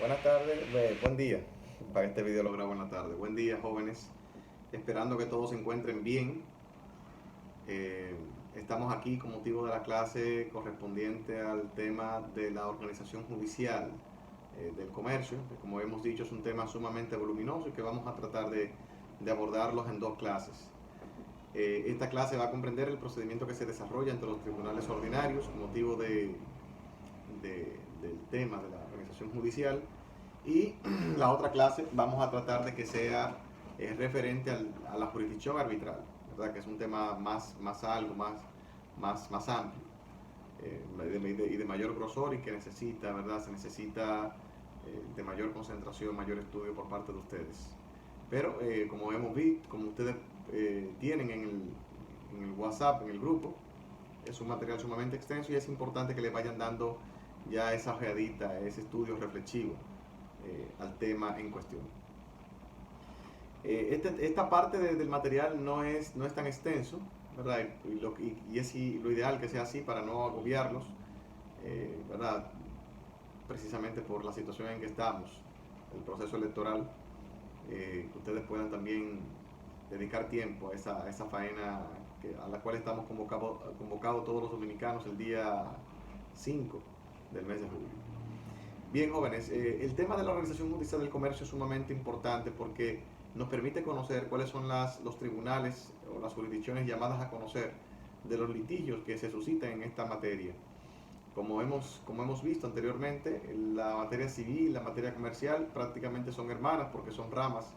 Buenas tardes, buen día. Para este video lo grabo en la tarde. Buen día, jóvenes. Esperando que todos se encuentren bien. Eh, Estamos aquí con motivo de la clase correspondiente al tema de la organización judicial del comercio, que como hemos dicho es un tema sumamente voluminoso y que vamos a tratar de abordarlos en dos clases. Esta clase va a comprender el procedimiento que se desarrolla entre los tribunales ordinarios con motivo del tema de la organización judicial. Y la otra clase vamos a tratar de que sea referente a la jurisdicción arbitral, ¿verdad? Que es un tema más amplio y de mayor grosor y que necesita, ¿verdad? Se necesita de mayor concentración, mayor estudio por parte de ustedes. Pero como hemos visto, como ustedes tienen en el WhatsApp, en el grupo, es un material sumamente extenso y es importante que le vayan dando ya esa ojeadita, ese estudio reflexivo al tema en cuestión. Esta parte del material no es tan extenso, ¿verdad? Y lo ideal que sea así para no agobiarlos, ¿verdad? Precisamente por la situación en que estamos, el proceso electoral, que ustedes puedan también dedicar tiempo a esa faena a la cual estamos convocados todos los dominicanos el día 5 del mes de julio. Bien, jóvenes, el tema de la organización judicial del comercio es sumamente importante porque nos permite conocer cuáles son los tribunales o las jurisdicciones llamadas a conocer de los litigios que se suscitan en esta materia. Como hemos visto anteriormente, la materia civil y la materia comercial prácticamente son hermanas porque son ramas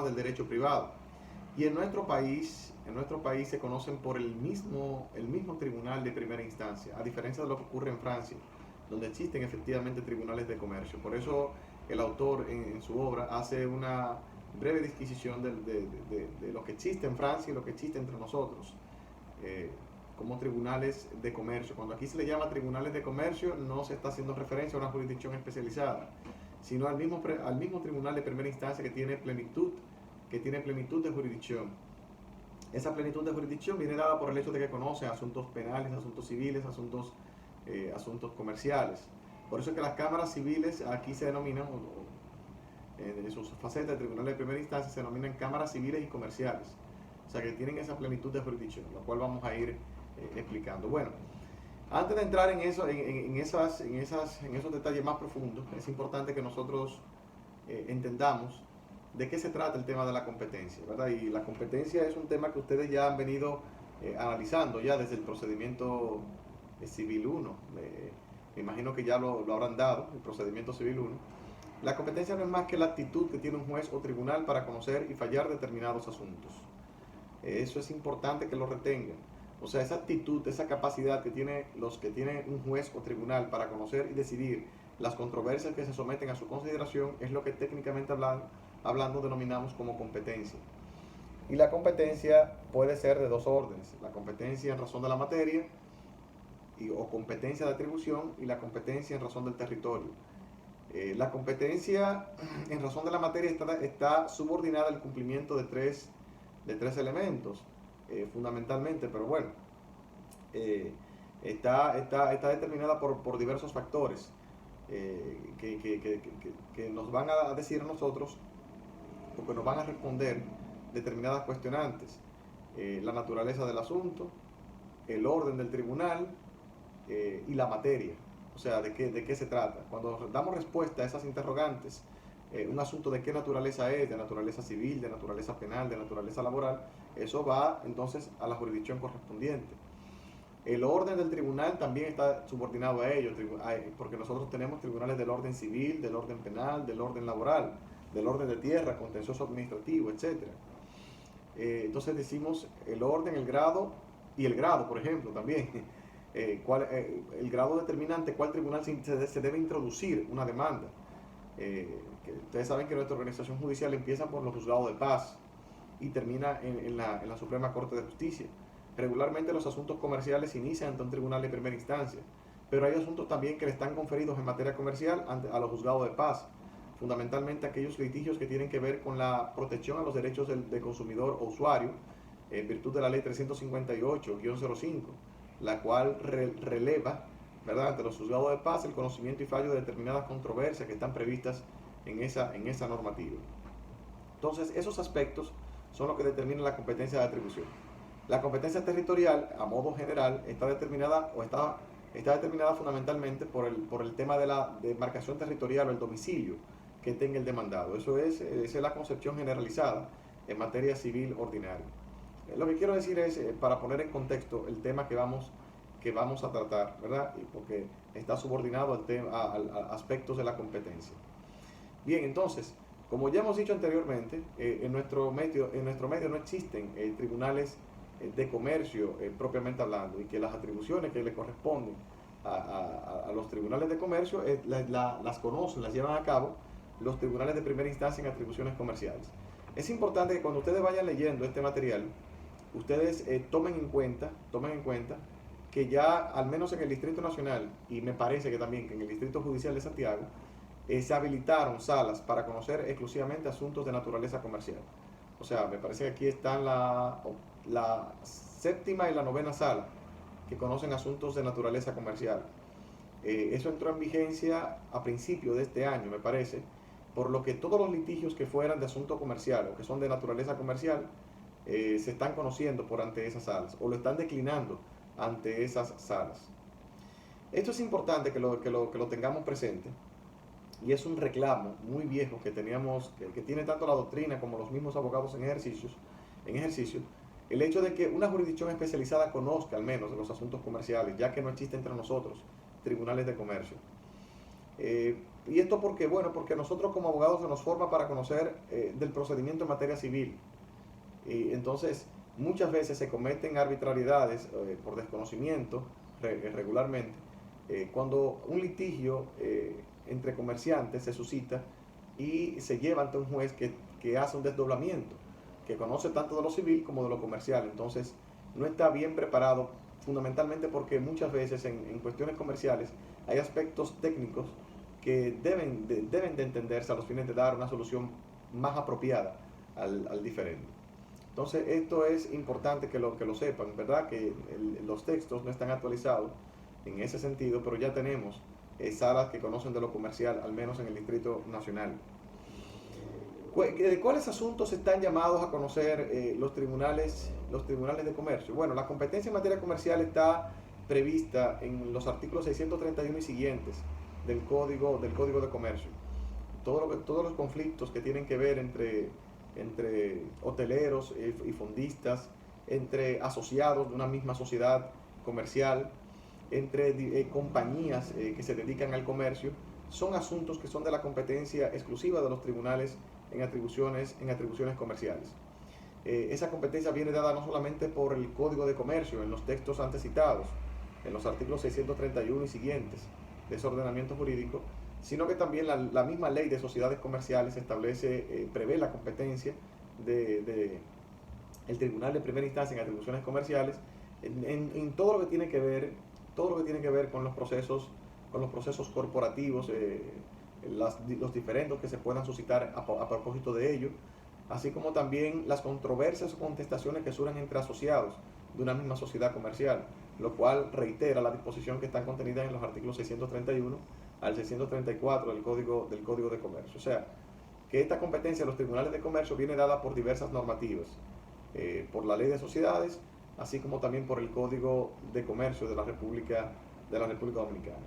del derecho privado. Y en nuestro país se conocen por el mismo tribunal de primera instancia, a diferencia de lo que ocurre en Francia, donde existen efectivamente tribunales de comercio. Por eso el autor en su obra hace una breve disquisición de lo que existe en Francia y lo que existe entre nosotros como tribunales de comercio. Cuando aquí se le llama tribunales de comercio, no se está haciendo referencia a una jurisdicción especializada, sino al mismo tribunal de primera instancia que tiene plenitud de jurisdicción. Esa plenitud de jurisdicción viene dada por el hecho de que conoce asuntos penales, asuntos civiles, asuntos comerciales. Por eso es que las cámaras civiles aquí se denominan, en sus facetas de tribunales de primera instancia, se denominan cámaras civiles y comerciales. O sea que tienen esa plenitud de jurisdicción, lo cual vamos a ir explicando. Bueno, antes de entrar en esos detalles más profundos, es importante que nosotros entendamos de qué se trata el tema de la competencia, ¿verdad? Y la competencia es un tema que ustedes ya han venido analizando ya desde el procedimiento civil 1. Me imagino que ya lo habrán dado, el procedimiento civil 1. La competencia no es más que la actitud que tiene un juez o tribunal para conocer y fallar determinados asuntos. Eso es importante que lo retengan. O sea, esa actitud, esa capacidad que tiene un juez o tribunal para conocer y decidir las controversias que se someten a su consideración es lo que técnicamente hablando denominamos como competencia. Y la competencia puede ser de dos órdenes: la competencia en razón de la materia o competencia de atribución, y la competencia en razón del territorio. La competencia en razón de la materia está subordinada al cumplimiento de tres elementos, fundamentalmente, pero bueno, está determinada por diversos factores que nos van a decir a nosotros, porque nos van a responder determinadas cuestionantes: la naturaleza del asunto, el orden del tribunal y la materia. O sea, ¿de qué se trata? Cuando damos respuesta a esas interrogantes, un asunto de qué naturaleza es, de naturaleza civil, de naturaleza penal, de naturaleza laboral, eso va entonces a la jurisdicción correspondiente. El orden del tribunal también está subordinado a ello, porque nosotros tenemos tribunales del orden civil, del orden penal, del orden laboral, del orden de tierra, contencioso administrativo, etc. Entonces decimos el orden, el grado y el grado, por ejemplo, también. El grado determina ante cuál tribunal se debe introducir una demanda. Que ustedes saben que nuestra organización judicial empieza por los juzgados de paz y termina en la Suprema Corte de Justicia. Regularmente los asuntos comerciales se inician ante un tribunal de primera instancia, pero hay asuntos también que le están conferidos en materia comercial a los juzgados de paz, fundamentalmente aquellos litigios que tienen que ver con la protección a los derechos del consumidor o usuario, en virtud de la ley 358-05, la cual releva ¿verdad?, ante los juzgados de paz el conocimiento y fallo de determinadas controversias que están previstas en esa normativa. Entonces, esos aspectos son los que determinan la competencia de atribución. La competencia territorial, a modo general, está determinada fundamentalmente por el tema de la demarcación territorial o el domicilio que tenga el demandado. Esa es la concepción generalizada en materia civil ordinaria. Lo que quiero decir es, para poner en contexto el tema que vamos a tratar, ¿verdad? Porque está subordinado a aspectos de la competencia. Bien, entonces, como ya hemos dicho anteriormente, en nuestro medio no existen tribunales de comercio propiamente hablando, y que las atribuciones que le corresponden a los tribunales de comercio las conocen, las llevan a cabo los tribunales de primera instancia en atribuciones comerciales. Es importante que cuando ustedes vayan leyendo este material, ustedes tomen en cuenta que ya al menos en el Distrito Nacional, y me parece que también que en el Distrito Judicial de Santiago, se habilitaron salas para conocer exclusivamente asuntos de naturaleza comercial. O sea, me parece que aquí están la séptima y la novena sala que conocen asuntos de naturaleza comercial. Eso entró en vigencia a principio de este año, me parece, por lo que todos los litigios que fueran de asunto comercial o que son de naturaleza comercial se están conociendo por ante esas salas o lo están declinando ante esas salas. Esto es importante que lo tengamos presente, y es un reclamo muy viejo que teníamos, que tiene tanto la doctrina como los mismos abogados en ejercicio, el hecho de que una jurisdicción especializada conozca al menos de los asuntos comerciales, ya que no existe entre nosotros tribunales de comercio. Y esto porque, bueno, porque nosotros como abogados se nos forma para conocer del procedimiento en materia civil. Y entonces, muchas veces se cometen arbitrariedades por desconocimiento regularmente, cuando un litigio entre comerciantes se suscita y se lleva ante un juez que hace un desdoblamiento, que conoce tanto de lo civil como de lo comercial. Entonces, no está bien preparado, fundamentalmente porque muchas veces en cuestiones comerciales hay aspectos técnicos que deben de entenderse a los fines de dar una solución más apropiada al diferendo. Entonces, esto es importante que lo sepan, ¿verdad? Que los textos no están actualizados en ese sentido, pero ya tenemos salas que conocen de lo comercial, al menos en el Distrito Nacional. ¿De cuáles asuntos están llamados a conocer los tribunales de comercio? Bueno, la competencia en materia comercial está prevista en los artículos 631 y siguientes del Código de Comercio. Todos los conflictos que tienen que ver entre hoteleros y fondistas, entre asociados de una misma sociedad comercial, entre compañías que se dedican al comercio, son asuntos que son de la competencia exclusiva de los tribunales en atribuciones comerciales. Esa competencia viene dada no solamente por el Código de Comercio, en los textos antes citados, en los artículos 631 y siguientes de ese ordenamiento jurídico, sino que también la misma ley de sociedades comerciales prevé la competencia el Tribunal de Primera Instancia en atribuciones comerciales en todo lo que tiene que ver con los procesos corporativos, los diferendos que se puedan suscitar a propósito de ello, así como también las controversias o contestaciones que surjan entre asociados de una misma sociedad comercial, lo cual reitera la disposición que está contenida en los artículos 631 al 634 del Código de Comercio. O sea, que esta competencia de los tribunales de comercio viene dada por diversas normativas, por la Ley de Sociedades, así como también por el Código de Comercio de la República Dominicana.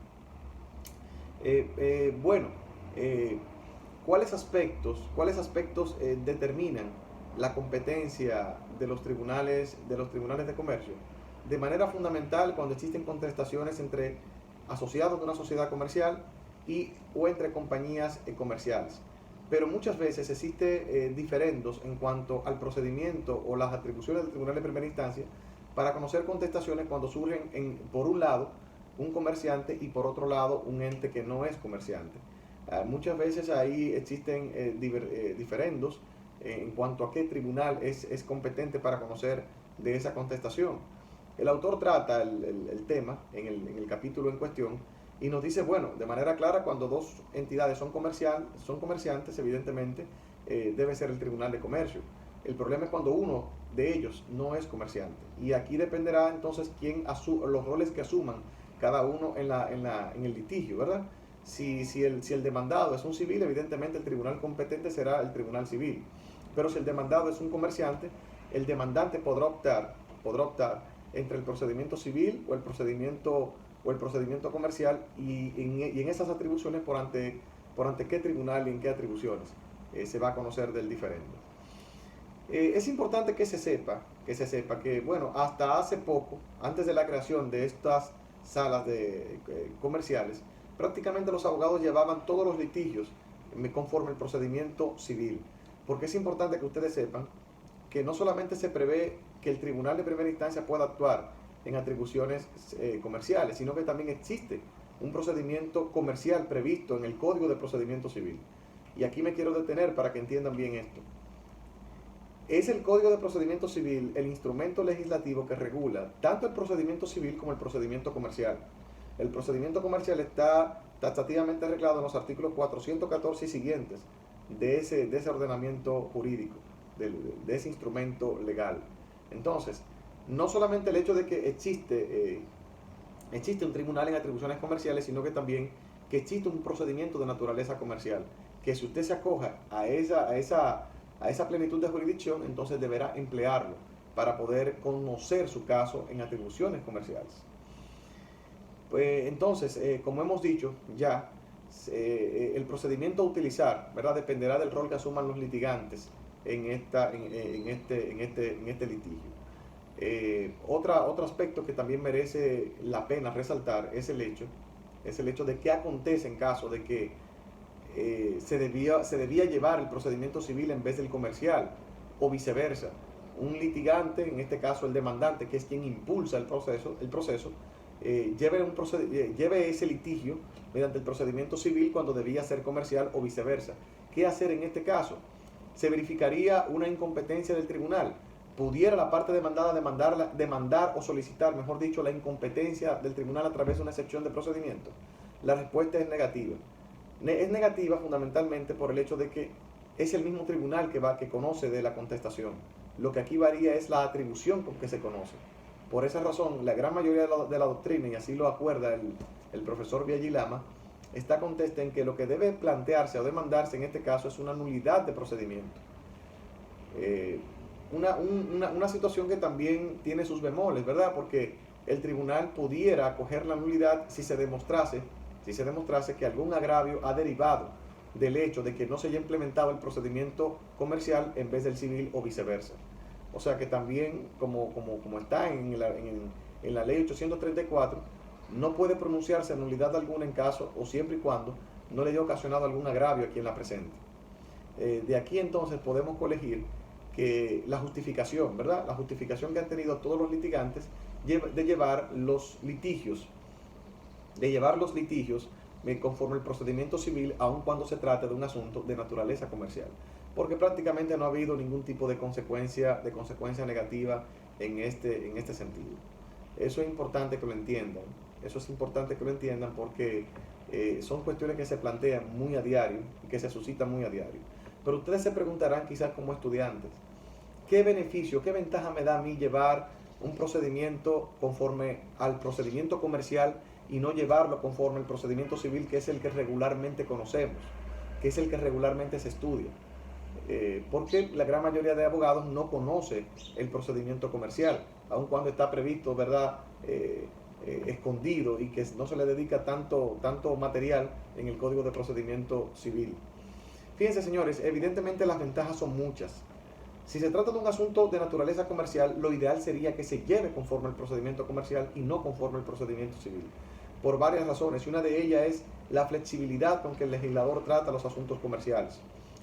¿Cuáles aspectos determinan la competencia de los tribunales de comercio? De manera fundamental, cuando existen contestaciones entre asociados de una sociedad comercial o entre compañías comerciales. Pero muchas veces existe diferendos en cuanto al procedimiento o las atribuciones del tribunal de primera instancia para conocer contestaciones cuando surgen por un lado un comerciante y por otro lado un ente que no es comerciante. Muchas veces ahí existen diferendos en cuanto a qué tribunal es competente para conocer de esa contestación. El autor trata el tema en el capítulo en cuestión y nos dice, bueno, de manera clara, cuando dos entidades son comerciantes, evidentemente debe ser el Tribunal de Comercio. El problema es cuando uno de ellos no es comerciante. Y aquí dependerá entonces los roles que asuman cada uno en el litigio, ¿verdad? Si el demandado es un civil, evidentemente el tribunal competente será el tribunal civil. Pero si el demandado es un comerciante, el demandante podrá optar entre el procedimiento civil o el procedimiento comercial y en esas atribuciones por ante qué tribunal y en qué atribuciones se va a conocer del diferendo. Es importante que se sepa que, bueno, hasta hace poco, antes de la creación de estas salas comerciales, prácticamente los abogados llevaban todos los litigios conforme el procedimiento civil. Porque es importante que ustedes sepan que no solamente se prevé que el tribunal de primera instancia pueda actuar en atribuciones comerciales, sino que también existe un procedimiento comercial previsto en el Código de Procedimiento Civil. Y aquí me quiero detener para que entiendan bien esto. Es el Código de Procedimiento Civil el instrumento legislativo que regula tanto el procedimiento civil como el procedimiento comercial. El procedimiento comercial está taxativamente arreglado en los artículos 414 y siguientes de ese ordenamiento jurídico, de ese instrumento legal. Entonces, no solamente el hecho de que existe un tribunal en atribuciones comerciales, sino que también que existe un procedimiento de naturaleza comercial, que si usted se acoja a esa plenitud de jurisdicción, entonces deberá emplearlo para poder conocer su caso en atribuciones comerciales. Pues entonces, como hemos dicho ya, el procedimiento a utilizar, ¿verdad?, dependerá del rol que asuman los litigantes en este litigio. Otro aspecto que también merece la pena resaltar es el hecho de qué acontece en caso de que se debía llevar el procedimiento civil en vez del comercial, o viceversa. Un litigante, en este caso el demandante, que es quien impulsa el proceso, lleve ese litigio mediante el procedimiento civil cuando debía ser comercial, o viceversa. ¿Qué hacer en este caso? Se verificaría una incompetencia del tribunal. ¿Pudiera la parte demandada demandar o solicitar, mejor dicho, la incompetencia del tribunal a través de una excepción de procedimiento? La respuesta es negativa. Es negativa fundamentalmente por el hecho de que es el mismo tribunal que conoce de la contestación. Lo que aquí varía es la atribución con que se conoce. Por esa razón, la gran mayoría de la doctrina, y así lo acuerda el profesor Villagilama, está contesta en que lo que debe plantearse o demandarse en este caso es una nulidad de procedimiento. Una situación que también tiene sus bemoles, ¿verdad? Porque el tribunal pudiera acoger la nulidad si se demostrase que algún agravio ha derivado del hecho de que no se haya implementado el procedimiento comercial en vez del civil, o viceversa. O sea que también, como está en la ley 834, no puede pronunciarse nulidad alguna en caso o siempre y cuando no le haya ocasionado algún agravio a quien la presente. De aquí entonces podemos colegir que la justificación, ¿verdad?, la justificación que han tenido todos los litigantes de llevar los litigios conforme el procedimiento civil, aun cuando se trate de un asunto de naturaleza comercial, porque prácticamente no ha habido ningún tipo de consecuencia negativa en este sentido. Eso es importante que lo entiendan. Porque son cuestiones que se plantean muy a diario y que se suscitan muy a diario. Pero ustedes se preguntarán, quizás como estudiantes, ¿qué beneficio, qué ventaja me da a mí llevar un procedimiento conforme al procedimiento comercial y no llevarlo conforme al procedimiento civil, que es el que regularmente conocemos, que es el que regularmente se estudia? Porque la gran mayoría de abogados no conoce el procedimiento comercial, aun cuando está previsto, ¿verdad?, escondido, y que no se le dedica tanto material en el Código de Procedimiento Civil. Fíjense, señores, evidentemente las ventajas son muchas. Si se trata de un asunto de naturaleza comercial, lo ideal sería que se lleve conforme al procedimiento comercial y no conforme al procedimiento civil, por varias razones, y una de ellas es la flexibilidad con que el legislador trata los asuntos comerciales.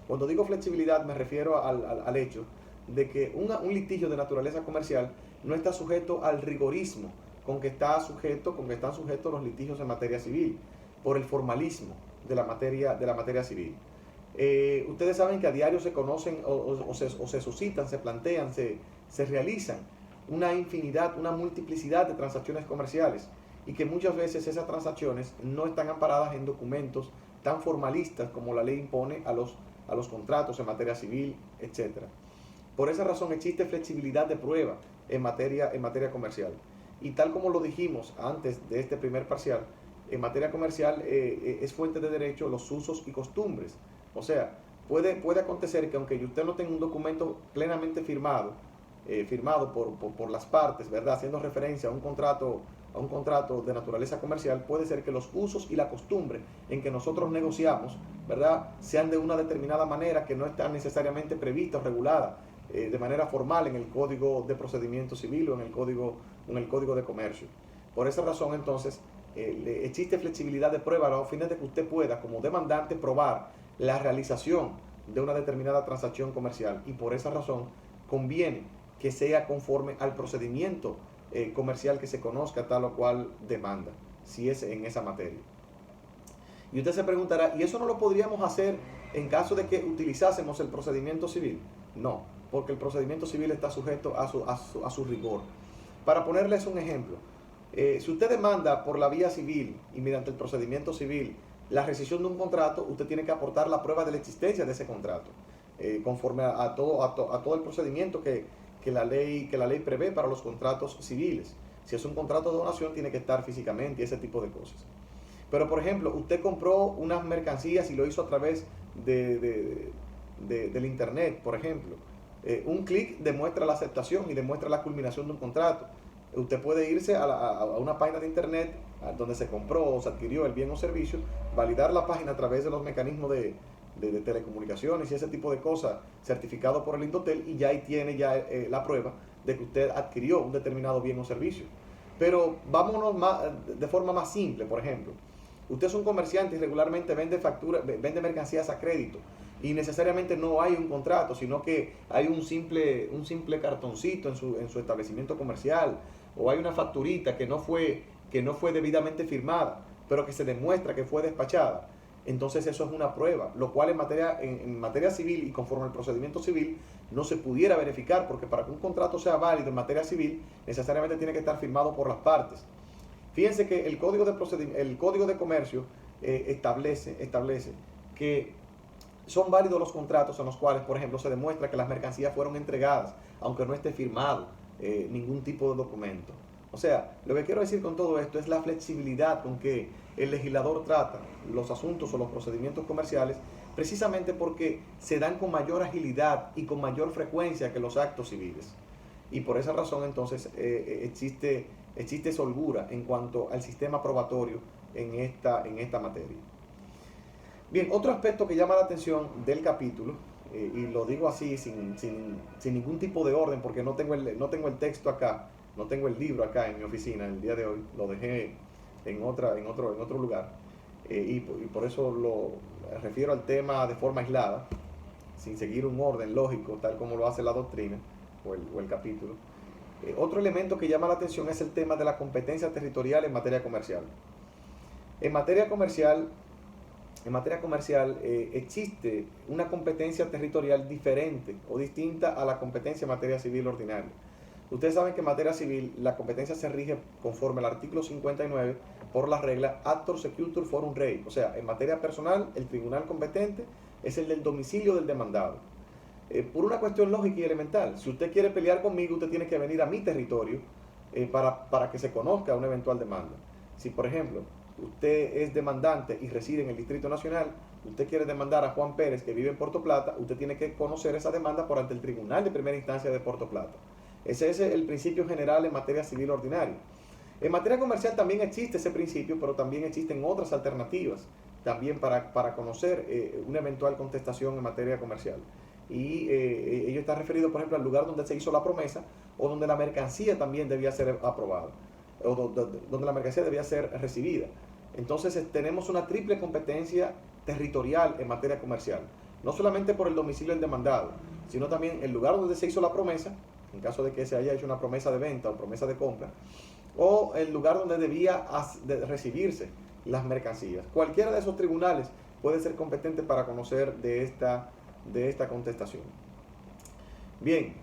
Cuando digo flexibilidad me refiero al hecho de que un litigio de naturaleza comercial no está sujeto al rigorismo con que están sujetos los litigios en materia civil, por el formalismo de la materia civil. Ustedes saben que a diario se conocen o se suscitan, se plantean, se realizan una multiplicidad de transacciones comerciales, y que muchas veces esas transacciones no están amparadas en documentos tan formalistas como la ley impone a los contratos en materia civil, etc. Por esa razón existe flexibilidad de prueba en materia comercial. Y tal como lo dijimos antes de este primer parcial, en materia comercial es fuente de derecho los usos y costumbres. O sea, puede acontecer que aunque usted no tenga un documento plenamente firmado por las partes, ¿verdad? Haciendo referencia a un contrato de naturaleza comercial, puede ser que los usos y la costumbre en que nosotros negociamos, ¿verdad?, sean de una determinada manera que no está necesariamente prevista o regulada de manera formal en el Código de Procedimiento Civil o en el Código de Comercio. Por esa razón, entonces, existe flexibilidad de prueba a los fines de que usted pueda, como demandante, probar la realización de una determinada transacción comercial, y por esa razón conviene que sea conforme al procedimiento comercial que se conozca tal o cual demanda, si es en esa materia. Y usted se preguntará, ¿y eso no lo podríamos hacer en caso de que utilizásemos el procedimiento civil? No, porque el procedimiento civil está sujeto a su rigor. Para ponerles un ejemplo, si usted demanda por la vía civil y mediante el procedimiento civil la rescisión de un contrato, usted tiene que aportar la prueba de la existencia de ese contrato, conforme a todo el procedimiento que la ley prevé para los contratos civiles. Si es un contrato de donación, tiene que estar físicamente y ese tipo de cosas. Pero, por ejemplo, usted compró unas mercancías y lo hizo a través del internet, por ejemplo. Un clic demuestra la aceptación y demuestra la culminación de un contrato. Usted puede irse a una página de internet donde se compró o se adquirió el bien o servicio, validar la página a través de los mecanismos de telecomunicaciones y ese tipo de cosas, certificado por el Indotel, y ya ahí tiene la prueba de que usted adquirió un determinado bien o servicio. Pero vámonos de forma más simple. Por ejemplo, usted es un comerciante y regularmente vende mercancías a crédito, y necesariamente no hay un contrato, sino que hay un simple cartoncito en su establecimiento comercial, o hay una facturita que no fue debidamente firmada, pero que se demuestra que fue despachada. Entonces eso es una prueba, lo cual en materia civil y conforme al procedimiento civil no se pudiera verificar, porque para que un contrato sea válido en materia civil necesariamente tiene que estar firmado por las partes. Fíjense que el Código de Comercio establece que son válidos los contratos en los cuales, por ejemplo, se demuestra que las mercancías fueron entregadas, aunque no esté firmado ningún tipo de documento. O sea, lo que quiero decir con todo esto es la flexibilidad con que el legislador trata los asuntos o los procedimientos comerciales, precisamente porque se dan con mayor agilidad y con mayor frecuencia que los actos civiles. Y por esa razón, entonces, existe esa holgura en cuanto al sistema probatorio en esta materia. Bien, otro aspecto que llama la atención del capítulo, y lo digo así sin ningún tipo de orden, porque no tengo el texto acá, no tengo el libro acá en mi oficina el día de hoy, lo dejé en otro lugar, y por eso lo refiero al tema de forma aislada, sin seguir un orden lógico, tal como lo hace la doctrina o el capítulo. Otro elemento que llama la atención es el tema de la competencia territorial en materia comercial. En materia comercial existe una competencia territorial diferente o distinta a la competencia en materia civil ordinaria. Ustedes saben que en materia civil la competencia se rige conforme al artículo 59 por la regla actor secutor forum rei. O sea, en materia personal, el tribunal competente es el del domicilio del demandado. Por una cuestión lógica y elemental, si usted quiere pelear conmigo, usted tiene que venir a mi territorio para que se conozca una eventual demanda. Si, por ejemplo, usted es demandante y reside en el Distrito Nacional, usted quiere demandar a Juan Pérez, que vive en Puerto Plata, usted tiene que conocer esa demanda por ante el Tribunal de Primera Instancia de Puerto Plata. Ese es el principio general en materia civil ordinaria. En materia comercial también existe ese principio, pero también existen otras alternativas también para conocer una eventual contestación en materia comercial. Y ello está referido, por ejemplo, al lugar donde se hizo la promesa o donde la mercancía también debía ser aprobada, o donde la mercancía debía ser recibida. Entonces tenemos una triple competencia territorial en materia comercial, no solamente por el domicilio del demandado, sino también el lugar donde se hizo la promesa, en caso de que se haya hecho una promesa de venta o promesa de compra, o el lugar donde debía recibirse las mercancías. Cualquiera de esos tribunales puede ser competente para conocer de esta contestación. Bien,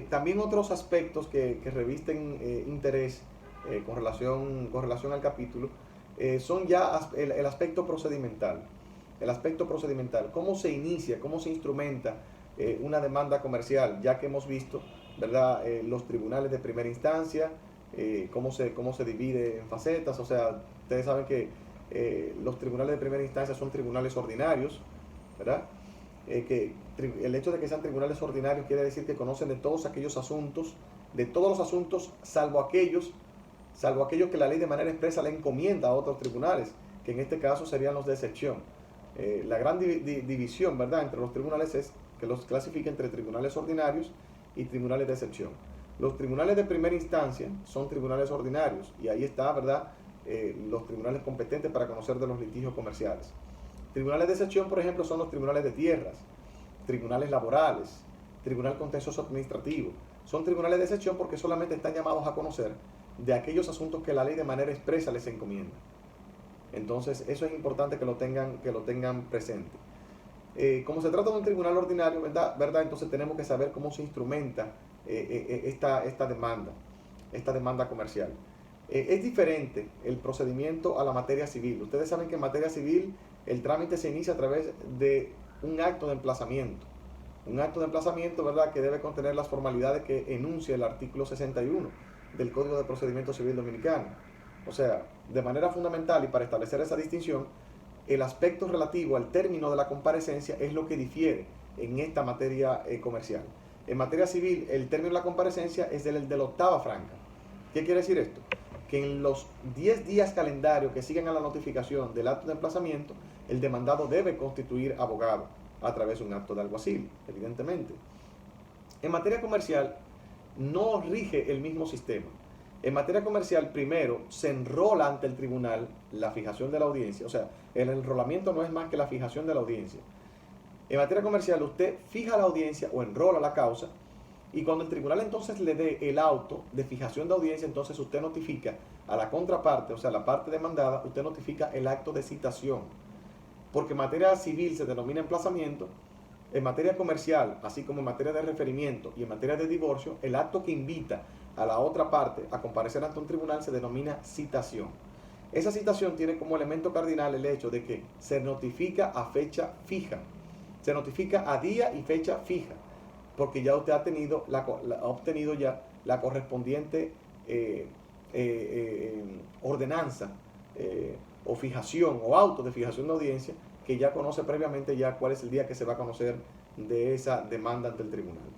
también otros aspectos que revisten interés con relación al capítulo son ya el aspecto procedimental. El aspecto procedimental, cómo se inicia, cómo se instrumenta una demanda comercial, ya que hemos visto, ¿verdad?, los tribunales de primera instancia, cómo se divide en facetas. O sea, ustedes saben que los tribunales de primera instancia son tribunales ordinarios, ¿verdad? El hecho de que sean tribunales ordinarios quiere decir que conocen de todos aquellos asuntos, de todos los asuntos, salvo aquellos que la ley de manera expresa le encomienda a otros tribunales, que en este caso serían los de excepción. La gran división, ¿verdad?, entre los tribunales es que los clasifica entre tribunales ordinarios y tribunales de excepción. Los tribunales de primera instancia son tribunales ordinarios y ahí está, ¿verdad?, los tribunales competentes para conocer de los litigios comerciales. Tribunales de excepción, por ejemplo, son los tribunales de tierras, tribunales laborales, tribunal contencioso administrativo. Son tribunales de excepción porque solamente están llamados a conocer de aquellos asuntos que la ley de manera expresa les encomienda. Entonces, eso es importante que lo tengan presente. Como se trata de un tribunal ordinario, ¿verdad? Entonces tenemos que saber cómo se instrumenta esta demanda comercial. Es diferente el procedimiento a la materia civil. Ustedes saben que en materia civil el trámite se inicia a través de un acto de emplazamiento. Un acto de emplazamiento, ¿verdad?, que debe contener las formalidades que enuncia el artículo 61 del Código de Procedimiento Civil Dominicano. O sea, de manera fundamental y para establecer esa distinción, el aspecto relativo al término de la comparecencia es lo que difiere en esta materia comercial. En materia civil, el término de la comparecencia es del de la octava franca. ¿Qué quiere decir esto? Que en los 10 días calendario que siguen a la notificación del acto de emplazamiento, el demandado debe constituir abogado a través de un acto de alguacil, evidentemente. En materia comercial, no rige el mismo sistema. En materia comercial, primero se enrola ante el tribunal la fijación de la audiencia. O sea, el enrolamiento no es más que la fijación de la audiencia. En materia comercial, usted fija la audiencia o enrola la causa, y cuando el tribunal entonces le dé el auto de fijación de audiencia, entonces usted notifica a la contraparte, o sea, la parte demandada, usted notifica el acto de citación. Porque en materia civil se denomina emplazamiento, en materia comercial, así como en materia de referimiento y en materia de divorcio, el acto que invita a la otra parte a comparecer ante un tribunal se denomina citación. Esa citación tiene como elemento cardinal el hecho de que se notifica a fecha fija, se notifica a día y fecha fija, porque ya usted ha obtenido ya la correspondiente ordenanza o fijación o auto de fijación de audiencia, que ya conoce previamente ya cuál es el día que se va a conocer de esa demanda ante el tribunal.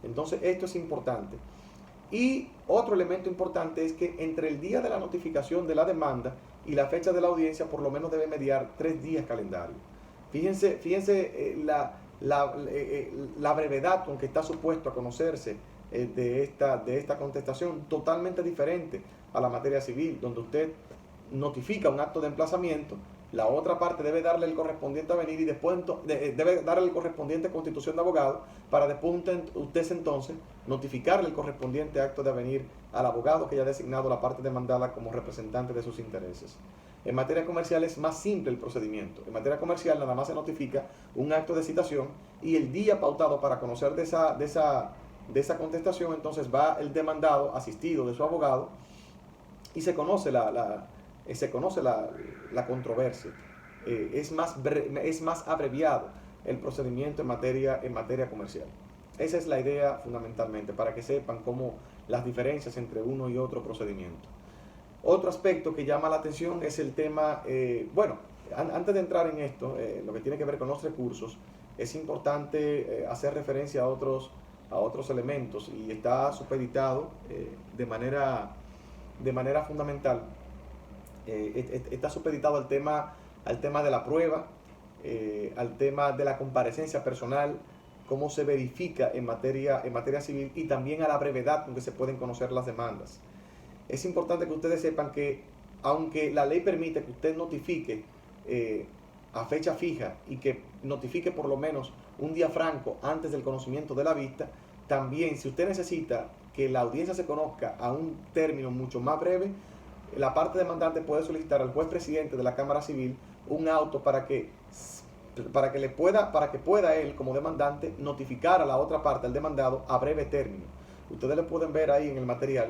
Entonces esto es importante. Y otro elemento importante es que entre el día de la notificación de la demanda y la fecha de la audiencia por lo menos debe mediar 3 días calendario. Fíjense la brevedad con que está supuesto a conocerse de esta contestación, totalmente diferente a la materia civil, donde usted notifica un acto de emplazamiento, la otra parte debe darle el correspondiente avenir y después debe darle el correspondiente constitución de abogado para después usted entonces notificarle el correspondiente acto de avenir al abogado que haya designado la parte demandada como representante de sus intereses. En materia comercial es más simple el procedimiento. En materia comercial nada más se notifica un acto de citación y el día pautado para conocer de esa contestación, entonces va el demandado asistido de su abogado y se conoce la controversia. Es más abreviado el procedimiento en materia comercial. Esa es la idea fundamentalmente, para que sepan cómo las diferencias entre uno y otro procedimiento. Otro aspecto que llama la atención es el tema, antes de entrar en esto, lo que tiene que ver con los recursos, es importante hacer referencia a otros elementos, y está supeditado de manera fundamental. Está supeditado al tema de la prueba, al tema de la comparecencia personal, cómo se verifica en materia civil, y también a la brevedad con que se pueden conocer las demandas. Es importante que ustedes sepan que, aunque la ley permite que usted notifique a fecha fija y que notifique por lo menos un día franco antes del conocimiento de la vista, también si usted necesita que la audiencia se conozca a un término mucho más breve, la parte demandante puede solicitar al juez presidente de la Cámara Civil un auto para que pueda él como demandante notificar a la otra parte, al demandado, a breve término. Ustedes lo pueden ver ahí en el material,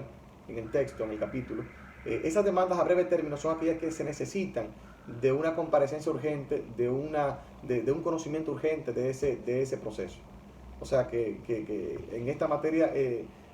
en el texto, en el capítulo. Esas demandas a breve término son aquellas que se necesitan de una comparecencia urgente, de un conocimiento urgente de ese proceso. O sea que en esta materia,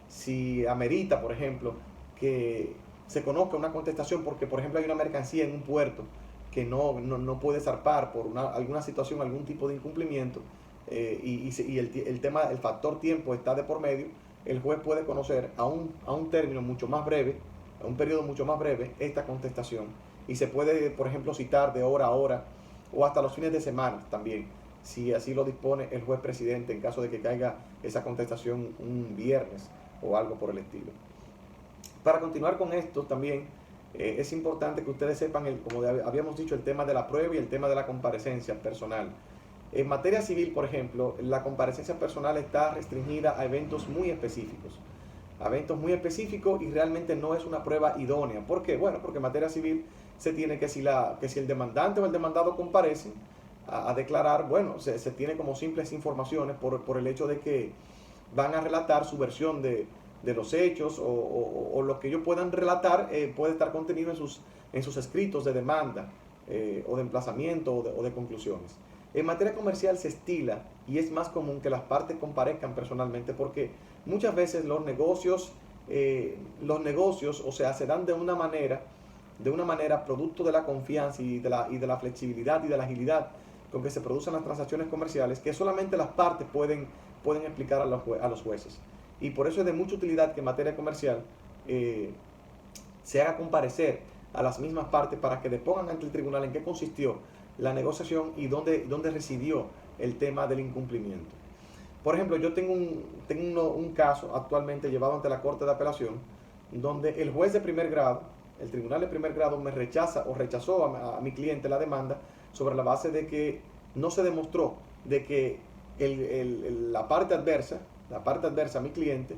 si amerita, por ejemplo, que se conozca una contestación porque, por ejemplo, hay una mercancía en un puerto que no puede zarpar por alguna situación, algún tipo de incumplimiento, y el factor tiempo está de por medio, el juez puede conocer a un término mucho más breve, a un periodo mucho más breve, esta contestación. Y se puede, por ejemplo, citar de hora a hora o hasta los fines de semana también, si así lo dispone el juez presidente, en caso de que caiga esa contestación un viernes o algo por el estilo. Para continuar con esto también, es importante que ustedes sepan, como habíamos dicho, el tema de la prueba y el tema de la comparecencia personal. En materia civil, por ejemplo, la comparecencia personal está restringida a eventos muy específicos. A eventos muy específicos, y realmente no es una prueba idónea. ¿Por qué? Bueno, porque en materia civil se tiene que si el demandante o el demandado comparecen a declarar, bueno, se tiene como simples informaciones por el hecho de que van a relatar su versión de los hechos, o lo que ellos puedan relatar puede estar contenido en sus escritos de demanda, o de emplazamiento o de conclusiones. En materia comercial se estila y es más común que las partes comparezcan personalmente, porque muchas veces los negocios, o sea, se dan de una manera producto de la confianza y de la flexibilidad y de la agilidad con que se producen las transacciones comerciales, que solamente las partes pueden explicar a los jueces. Y por eso es de mucha utilidad que en materia comercial se haga comparecer a las mismas partes para que depongan ante el tribunal en qué consistió la negociación y dónde residió el tema del incumplimiento. Por ejemplo, yo tengo un caso actualmente llevado ante la Corte de Apelación, donde el juez de primer grado, el tribunal de primer grado, rechazó a mi cliente la demanda sobre la base de que no se demostró de que la parte adversa a mi cliente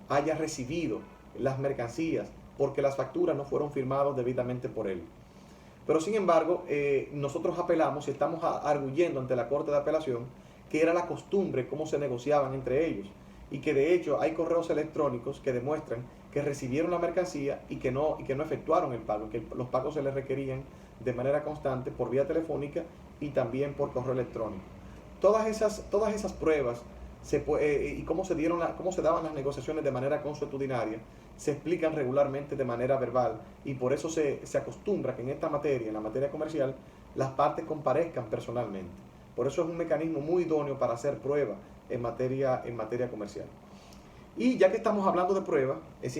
haya recibido las mercancías, porque las facturas no fueron firmadas debidamente por él. Pero sin embargo, nosotros apelamos y estamos arguyendo ante la Corte de Apelación que era la costumbre cómo se negociaban entre ellos, y que de hecho hay correos electrónicos que demuestran que recibieron la mercancía y que no efectuaron el pago, que los pagos se les requerían de manera constante por vía telefónica y también por correo electrónico. Todas esas pruebas y cómo se daban las negociaciones de manera consuetudinaria se explican regularmente de manera verbal, y por eso se acostumbra que en esta materia, en la materia comercial, las partes comparezcan personalmente. Por eso es un mecanismo muy idóneo para hacer prueba en materia comercial. Y ya que estamos hablando de prueba, es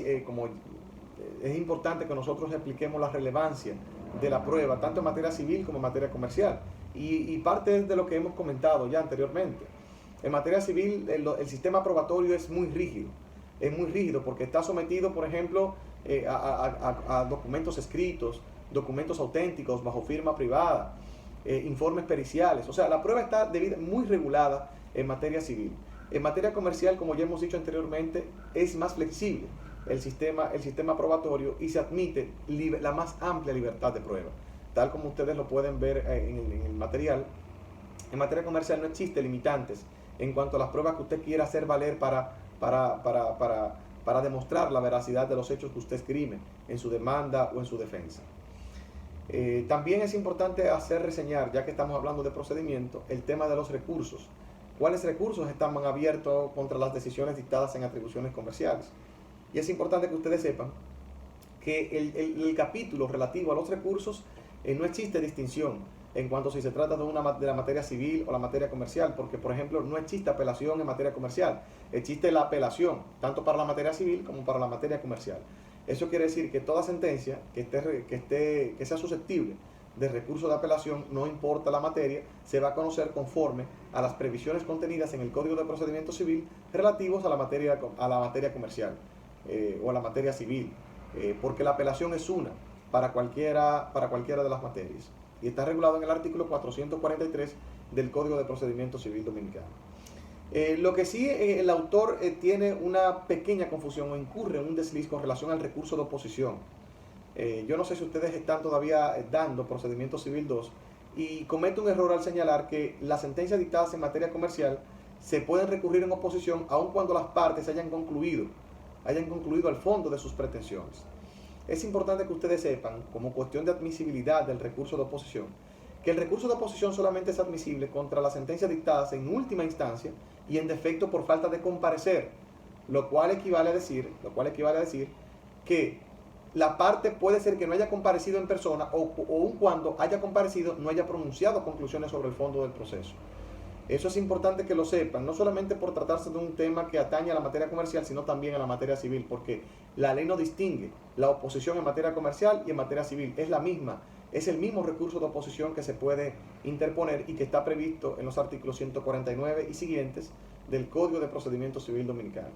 importante que nosotros expliquemos la relevancia de la prueba, tanto en materia civil como en materia comercial. Y parte de lo que hemos comentado ya anteriormente. En materia civil, el sistema probatorio es muy rígido. Es muy rígido porque está sometido, por ejemplo, a documentos escritos, documentos auténticos bajo firma privada, informes periciales. O sea, la prueba está muy regulada en materia civil. En materia comercial, como ya hemos dicho anteriormente, es más flexible el sistema probatorio y se admite la más amplia libertad de prueba. Tal como ustedes lo pueden ver en el material, en materia comercial no existe limitantes en cuanto a las pruebas que usted quiera hacer valer para demostrar la veracidad de los hechos que usted escribe en su demanda o en su defensa. También es importante reseñar, ya que estamos hablando de procedimiento, el tema de los recursos. ¿Cuáles recursos están abiertos contra las decisiones dictadas en atribuciones comerciales? Y es importante que ustedes sepan que el capítulo relativo a los recursos no existe distinción en cuanto si se trata de la materia civil o la materia comercial, porque, por ejemplo, no existe apelación en materia comercial. Existe la apelación tanto para la materia civil como para la materia comercial. Eso quiere decir que toda sentencia que sea susceptible de recurso de apelación, no importa la materia, se va a conocer conforme a las previsiones contenidas en el Código de Procedimiento Civil relativos a la materia comercial o a la materia civil, porque la apelación es una para cualquiera de las materias, y está regulado en el artículo 443 del Código de Procedimiento Civil Dominicano. Lo que sí, el autor tiene una pequeña confusión o incurre en un desliz con relación al recurso de oposición. Yo no sé si ustedes están todavía dando procedimiento civil 2 y comete un error al señalar que las sentencias dictadas en materia comercial se pueden recurrir en oposición aun cuando las partes hayan concluido al fondo de sus pretensiones. Es importante que ustedes sepan, como cuestión de admisibilidad del recurso de oposición, que el recurso de oposición solamente es admisible contra las sentencias dictadas en última instancia y en defecto por falta de comparecer, lo cual equivale a decir que la parte puede ser que no haya comparecido en persona o aun cuando haya comparecido no haya pronunciado conclusiones sobre el fondo del proceso. Eso es importante que lo sepan, no solamente por tratarse de un tema que atañe a la materia comercial, sino también a la materia civil, porque la ley no distingue la oposición en materia comercial y en materia civil. Es la misma, es el mismo recurso de oposición que se puede interponer y que está previsto en los artículos 149 y siguientes del Código de Procedimiento Civil Dominicano.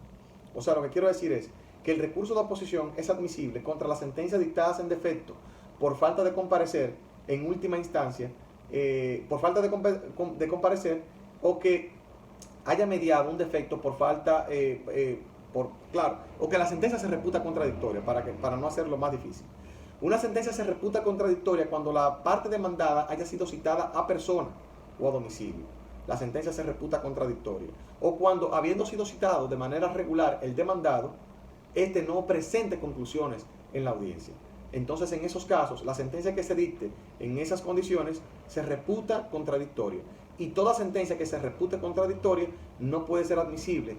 O sea, lo que quiero decir es que el recurso de oposición es admisible contra las sentencias dictadas en defecto por falta de comparecer en última instancia, por falta de comparecer, o que haya mediado un defecto por falta, o que la sentencia se reputa contradictoria, para no hacerlo más difícil. Una sentencia se reputa contradictoria cuando la parte demandada haya sido citada a persona o a domicilio. La sentencia se reputa contradictoria. O cuando, habiendo sido citado de manera regular el demandado, este no presente conclusiones en la audiencia. Entonces, en esos casos, la sentencia que se dicte en esas condiciones se reputa contradictoria. Y toda sentencia que se repute contradictoria no puede ser admisible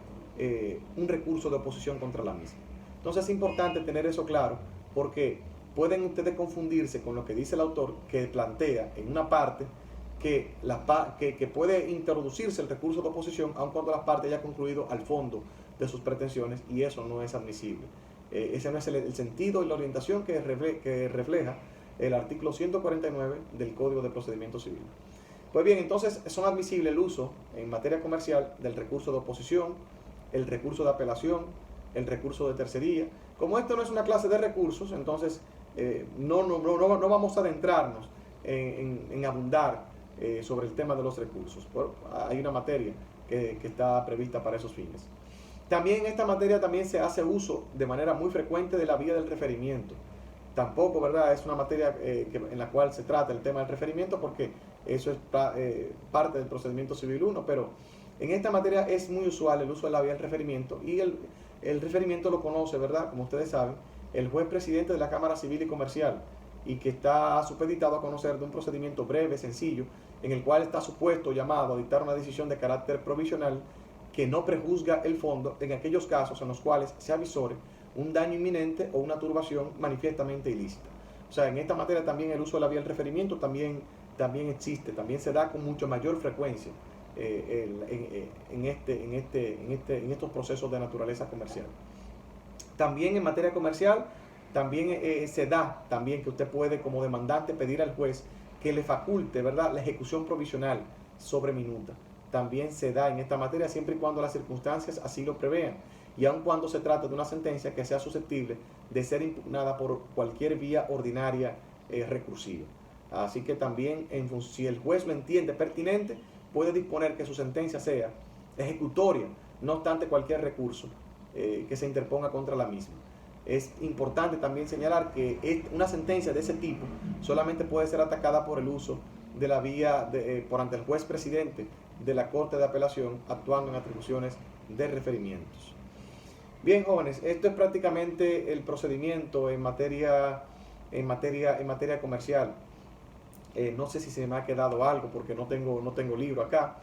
un recurso de oposición contra la misma. Entonces es importante tener eso claro, porque pueden ustedes confundirse con lo que dice el autor, que plantea en una parte que puede introducirse el recurso de oposición aun cuando la parte haya concluido al fondo de sus pretensiones, y eso no es admisible. Ese no es el sentido y la orientación que refleja el artículo 149 del Código de Procedimiento Civil. Pues bien, entonces son admisibles el uso en materia comercial del recurso de oposición, el recurso de apelación, el recurso de tercería. Como esto no es una clase de recursos, entonces no vamos a adentrarnos en abundar sobre el tema de los recursos. Hay una materia que está prevista para esos fines. También en esta materia también se hace uso de manera muy frecuente de la vía del referimiento. Tampoco, ¿verdad?, es una materia en la cual se trata el tema del referimiento, porque eso es parte del procedimiento civil 1, pero en esta materia es muy usual el uso de la vía del referimiento, y el referimiento lo conoce, ¿verdad?, como ustedes saben, el juez presidente de la Cámara Civil y Comercial, y que está supeditado a conocer de un procedimiento breve, sencillo, en el cual está supuesto llamado a dictar una decisión de carácter provisional que no prejuzga el fondo en aquellos casos en los cuales se avisore un daño inminente o una turbación manifiestamente ilícita. O sea, en esta materia también el uso de la vía del referimiento también existe, también se da con mucha mayor frecuencia en estos procesos de naturaleza comercial. También en materia comercial, también se da también que usted puede como demandante pedir al juez que le faculte, ¿verdad?, la ejecución provisional sobre minuta. También se da en esta materia siempre y cuando las circunstancias así lo prevean, y aun cuando se trata de una sentencia que sea susceptible de ser impugnada por cualquier vía ordinaria recursiva. Así que también, si el juez lo entiende pertinente, puede disponer que su sentencia sea ejecutoria, no obstante cualquier recurso que se interponga contra la misma. Es importante también señalar que una sentencia de ese tipo solamente puede ser atacada por el uso de la vía por ante el juez presidente de la Corte de Apelación, actuando en atribuciones de referimientos. Bien, jóvenes, esto es prácticamente el procedimiento en materia comercial. No sé si se me ha quedado algo porque no tengo libro acá,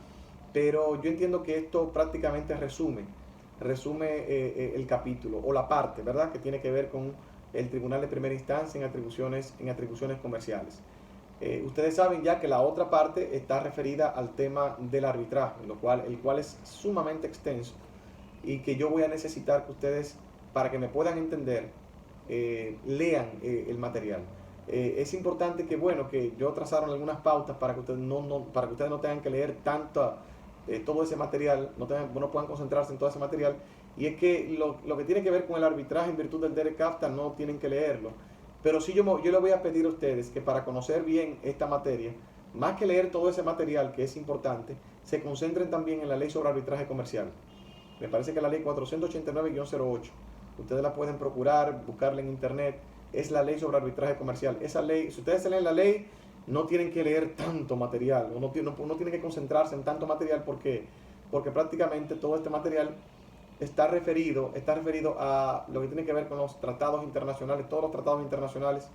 pero yo entiendo que esto prácticamente resume el capítulo o la parte, ¿verdad?, que tiene que ver con el Tribunal de Primera Instancia en atribuciones comerciales. Ustedes saben ya que la otra parte está referida al tema del arbitraje, el cual es sumamente extenso, y que yo voy a necesitar que ustedes, para que me puedan entender, lean el material. Es importante que yo trazaron algunas pautas para que ustedes no tengan que leer todo ese material, no puedan concentrarse en todo ese material, y es que lo que tiene que ver con el arbitraje en virtud del Derek Kafta no tienen que leerlo, pero sí yo le voy a pedir a ustedes que, para conocer bien esta materia, más que leer todo ese material que es importante, se concentren también en la ley sobre arbitraje comercial. Me parece que la ley 489-08, ustedes la pueden procurar, buscarla en internet, es la ley sobre arbitraje comercial. Esa ley, si ustedes se leen la ley, no tienen que leer tanto material, no tienen que concentrarse en tanto material, porque prácticamente todo este material está referido a lo que tiene que ver con los tratados internacionales, todos los tratados internacionales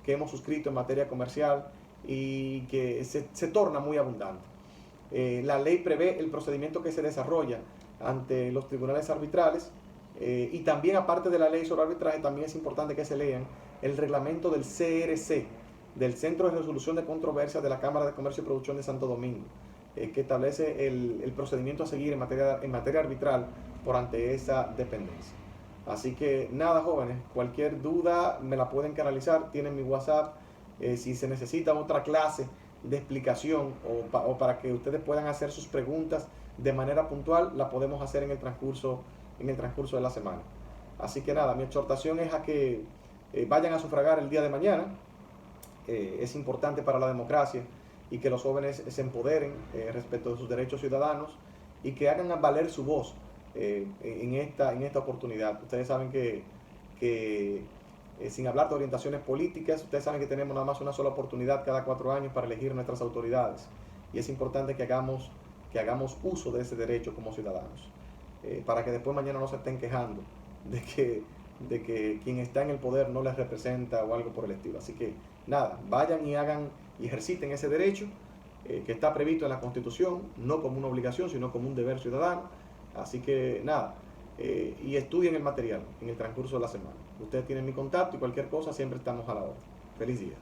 que hemos suscrito en materia comercial, y que se torna muy abundante. La ley prevé el procedimiento que se desarrolla ante los tribunales arbitrales, y también, aparte de la ley sobre arbitraje, también es importante que se lean el reglamento del CRC, del Centro de Resolución de Controversias de la Cámara de Comercio y Producción de Santo Domingo, que establece el procedimiento a seguir en materia arbitral por ante esa dependencia. Así que nada, jóvenes, cualquier duda me la pueden canalizar, tienen mi WhatsApp. Si se necesita otra clase de explicación o para que ustedes puedan hacer sus preguntas de manera puntual, la podemos hacer en el transcurso de la semana. Así que nada, mi exhortación es a que vayan a sufragar el día de mañana. Es importante para la democracia y que los jóvenes se empoderen respecto de sus derechos ciudadanos y que hagan valer su voz en esta oportunidad. Ustedes saben que sin hablar de orientaciones políticas, ustedes saben que tenemos nada más una sola oportunidad cada 4 años para elegir nuestras autoridades, y es importante que hagamos uso de ese derecho como ciudadanos, para que después mañana no se estén quejando de que quien está en el poder no les representa o algo por el estilo. Así que nada, vayan y hagan y ejerciten ese derecho que está previsto en la Constitución, no como una obligación, sino como un deber ciudadano. Así que nada, y estudien el material en el transcurso de la semana. Ustedes tienen mi contacto y cualquier cosa siempre estamos a la hora. Feliz día.